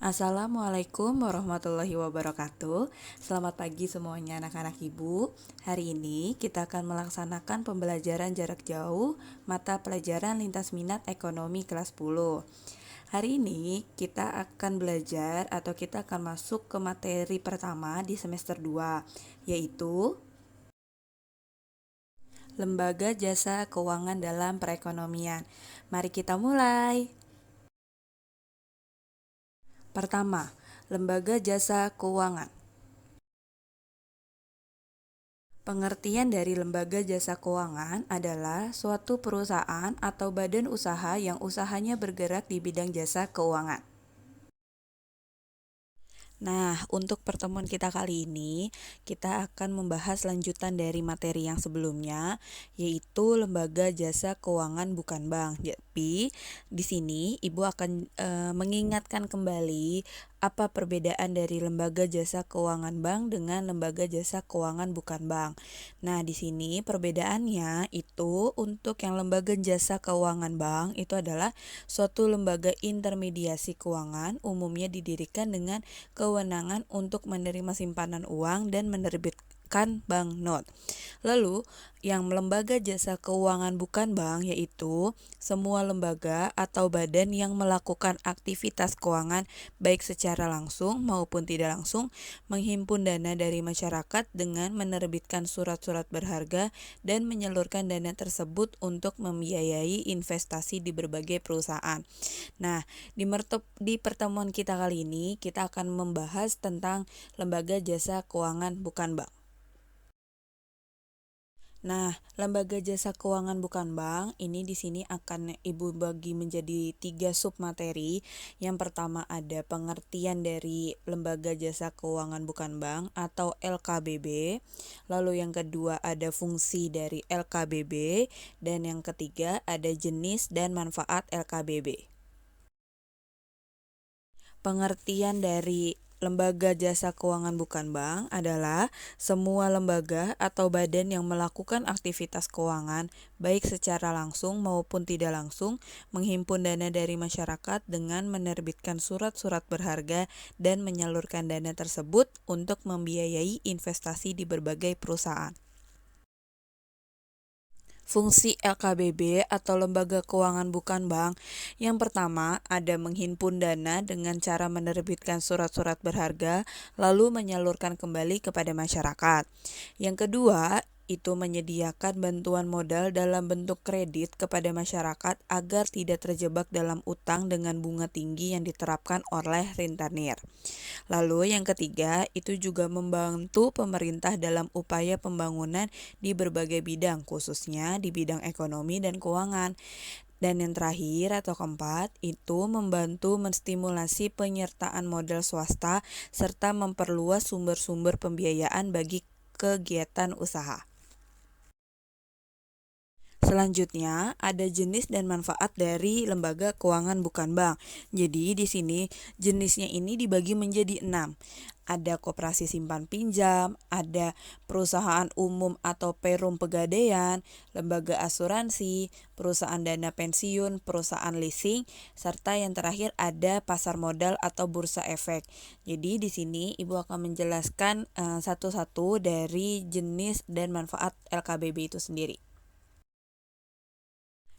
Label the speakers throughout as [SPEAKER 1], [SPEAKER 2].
[SPEAKER 1] Assalamualaikum warahmatullahi wabarakatuh. Selamat pagi semuanya anak-anak ibu. Hari ini kita akan melaksanakan pembelajaran jarak jauh mata pelajaran lintas minat ekonomi kelas 10. Hari ini kita akan belajar atau kita akan masuk ke materi pertama di semester 2, yaitu Lembaga Jasa Keuangan dalam Perekonomian. Mari kita mulai. Pertama, Lembaga Jasa Keuangan. Pengertian dari lembaga jasa keuangan adalah suatu perusahaan atau badan usaha yang usahanya bergerak di bidang jasa keuangan. Nah, untuk pertemuan kita kali ini, kita akan membahas lanjutan dari materi yang sebelumnya, yaitu lembaga jasa keuangan bukan bank. Jadi, di sini Ibu akan mengingatkan kembali apa perbedaan dari lembaga jasa keuangan bank dengan lembaga jasa keuangan bukan bank. Nah, di sini perbedaannya itu untuk yang lembaga jasa keuangan bank itu adalah suatu lembaga intermediasi keuangan umumnya didirikan dengan kewenangan untuk menerima simpanan uang dan menerbitkan banknot. Lalu, yang lembaga jasa keuangan bukan bank yaitu semua lembaga atau badan yang melakukan aktivitas keuangan baik secara langsung maupun tidak langsung menghimpun dana dari masyarakat dengan menerbitkan surat-surat berharga dan menyalurkan dana tersebut untuk membiayai investasi di berbagai perusahaan. Nah, di pertemuan kita kali ini kita akan membahas tentang lembaga jasa keuangan bukan bank. Nah, lembaga jasa keuangan bukan bank ini di sini akan Ibu bagi menjadi 3 submateri. Yang pertama ada pengertian dari lembaga jasa keuangan bukan bank atau LKBB. Lalu yang kedua ada fungsi dari LKBB dan yang ketiga ada jenis dan manfaat LKBB. Pengertian dari lembaga jasa keuangan bukan bank adalah semua lembaga atau badan yang melakukan aktivitas keuangan baik secara langsung maupun tidak langsung menghimpun dana dari masyarakat dengan menerbitkan surat-surat berharga dan menyalurkan dana tersebut untuk membiayai investasi di berbagai perusahaan. Fungsi LKBB atau lembaga keuangan bukan bank, yang pertama ada menghimpun dana dengan cara menerbitkan surat-surat berharga lalu menyalurkan kembali kepada masyarakat. Yang kedua, itu menyediakan bantuan modal dalam bentuk kredit kepada masyarakat agar tidak terjebak dalam utang dengan bunga tinggi yang diterapkan oleh rentenir. Lalu yang ketiga, itu juga membantu pemerintah dalam upaya pembangunan di berbagai bidang, khususnya di bidang ekonomi dan keuangan. Dan yang terakhir atau keempat, itu membantu menstimulasi penyertaan modal swasta serta memperluas sumber-sumber pembiayaan bagi kegiatan usaha. Selanjutnya, ada jenis dan manfaat dari lembaga keuangan bukan bank. Jadi, di sini jenisnya ini dibagi menjadi 6. Ada koperasi simpan pinjam, ada perusahaan umum atau perum pegadaian, lembaga asuransi, perusahaan dana pensiun, perusahaan leasing, serta yang terakhir ada pasar modal atau bursa efek. Jadi, di sini Ibu akan menjelaskan satu-satu dari jenis dan manfaat LKBB itu sendiri.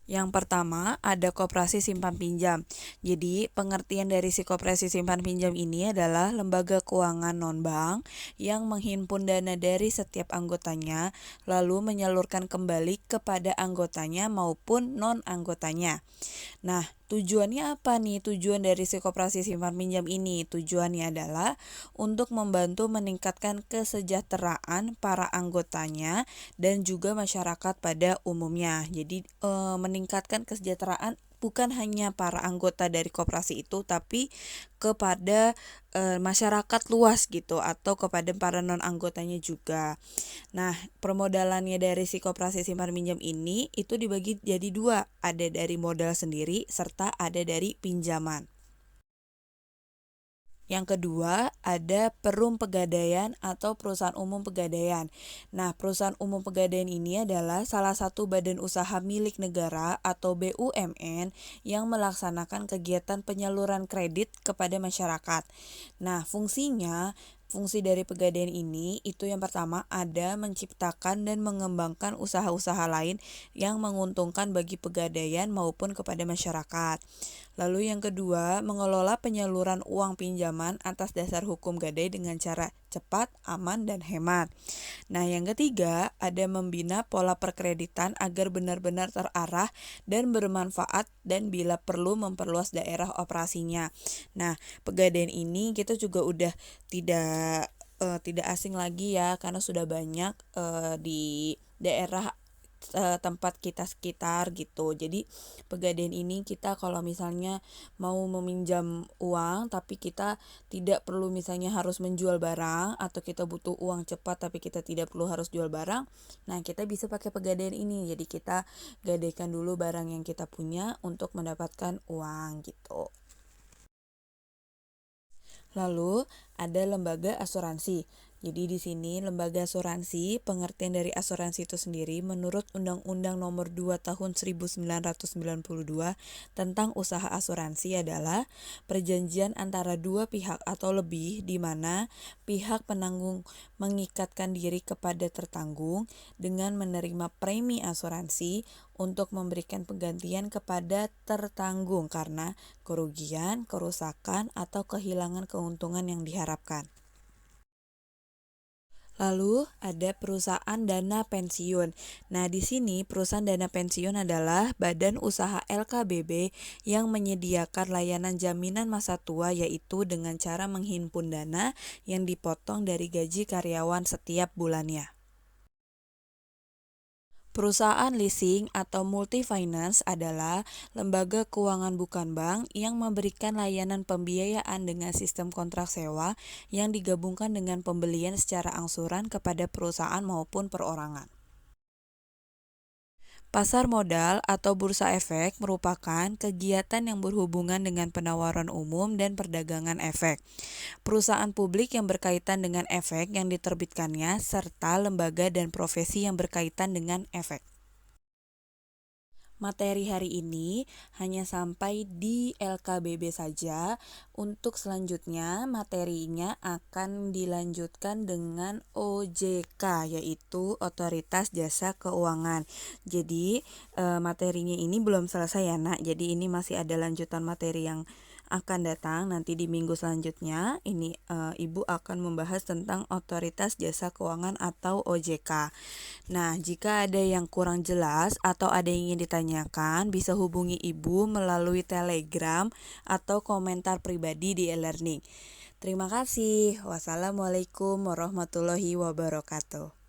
[SPEAKER 1] Yang pertama, ada koperasi simpan pinjam. Jadi, pengertian dari si koperasi simpan pinjam ini adalah lembaga keuangan non-bank yang menghimpun dana dari setiap anggotanya, lalu menyalurkan kembali kepada anggotanya maupun non-anggotanya. Nah, tujuannya apa nih? Tujuan dari si koperasi simpan pinjam ini, tujuannya adalah untuk membantu meningkatkan kesejahteraan para anggotanya dan juga masyarakat pada umumnya. Jadi, meningkatkan kesejahteraan bukan hanya para anggota dari koperasi itu, tapi kepada masyarakat luas gitu, atau kepada para non-anggotanya juga. Nah, permodalannya dari si koperasi simpan pinjam ini itu dibagi jadi 2, ada dari modal sendiri serta ada dari pinjaman. Yang kedua, ada Perum Pegadaian atau Perusahaan Umum Pegadaian. Nah, Perusahaan Umum Pegadaian ini adalah salah satu badan usaha milik negara atau BUMN yang melaksanakan kegiatan penyaluran kredit kepada masyarakat. Nah, fungsi dari pegadaian ini itu yang pertama ada menciptakan dan mengembangkan usaha-usaha lain yang menguntungkan bagi pegadaian maupun kepada masyarakat. Lalu yang kedua, mengelola penyaluran uang pinjaman atas dasar hukum gadai dengan cara cepat, aman, dan hemat. Nah, yang ketiga, ada membina pola perkreditan agar benar-benar terarah dan bermanfaat dan bila perlu memperluas daerah operasinya. Nah, pegadaian ini kita juga udah tidak asing lagi ya karena sudah banyak di daerah tempat kita sekitar gitu. Jadi pegadaian ini kita kalau misalnya mau meminjam uang tapi kita tidak perlu misalnya harus menjual barang atau kita butuh uang cepat tapi kita tidak perlu harus jual barang. Nah, kita bisa pakai pegadaian ini. Jadi kita gadaikan dulu barang yang kita punya untuk mendapatkan uang gitu. Lalu ada lembaga asuransi. Jadi di sini lembaga asuransi, pengertian dari asuransi itu sendiri menurut Undang-Undang Nomor 2 Tahun 1992 tentang usaha asuransi adalah perjanjian antara dua pihak atau lebih di mana pihak penanggung mengikatkan diri kepada tertanggung dengan menerima premi asuransi untuk memberikan penggantian kepada tertanggung karena kerugian, kerusakan, atau kehilangan keuntungan yang diharapkan. Lalu ada perusahaan dana pensiun. Nah, di sini perusahaan dana pensiun adalah badan usaha LKBB yang menyediakan layanan jaminan masa tua yaitu dengan cara menghimpun dana yang dipotong dari gaji karyawan setiap bulannya. Perusahaan leasing atau multi-finance adalah lembaga keuangan bukan bank yang memberikan layanan pembiayaan dengan sistem kontrak sewa yang digabungkan dengan pembelian secara angsuran kepada perusahaan maupun perorangan. Pasar modal atau bursa efek merupakan kegiatan yang berhubungan dengan penawaran umum dan perdagangan efek. Perusahaan publik yang berkaitan dengan efek yang diterbitkannya serta lembaga dan profesi yang berkaitan dengan efek. Materi hari ini hanya sampai di LKBB saja. Untuk selanjutnya materinya akan dilanjutkan dengan OJK yaitu Otoritas Jasa Keuangan. Jadi materinya ini belum selesai ya Nak. Jadi ini masih ada lanjutan materi yang akan datang nanti di minggu selanjutnya. Ini Ibu akan membahas tentang Otoritas Jasa Keuangan atau OJK. Nah, jika ada yang kurang jelas atau ada yang ingin ditanyakan, bisa hubungi Ibu melalui Telegram atau komentar pribadi di e-learning. Terima kasih. Wassalamualaikum warahmatullahi wabarakatuh.